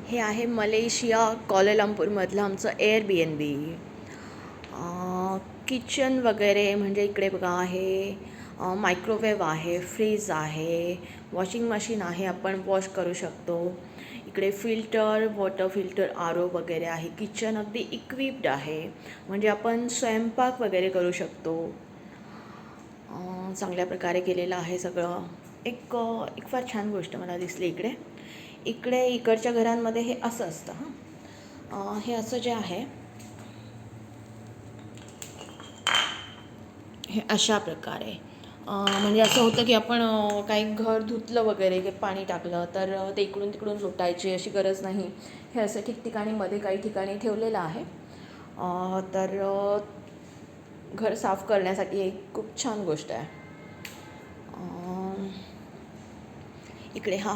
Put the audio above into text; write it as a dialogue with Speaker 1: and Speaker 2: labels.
Speaker 1: हे आहे मलेशिया क्वालालंपूरमधलं आमचं एअरबीएनबी. किचन वगैरे म्हणजे इकडे बघा आहे, मायक्रोवेव्ह आहे, फ्रीज आहे, वॉशिंग मशीन आहे, आपण वॉश करू शकतो. इकडे फिल्टर, वॉटर फिल्टर, आरो वगैरे आहे. किचन अगदी इक्विप्ड आहे, म्हणजे आपण स्वयंपाक वगैरे करू शकतो. चांगल्या प्रकारे केलेलं आहे सगळं. एक एक फार छान गोष्ट मला दिसली इकडे. इकडच्या घरांमध्ये हे असं असतं. हे असं जे आहे, हे अशा प्रकारे म्हणजे असं होतं की आपण काही घर धुतलं वगैरे की पाणी टाकलं तर ते इकडून तिकडून लुटायची अशी गरज नाही. हे असं ठिकठिकाणी मध्ये काही ठिकाणी ठेवलेलं आहे. तर घर साफ करण्यासाठी एक खूप छान गोष्ट आहे. इकडे हा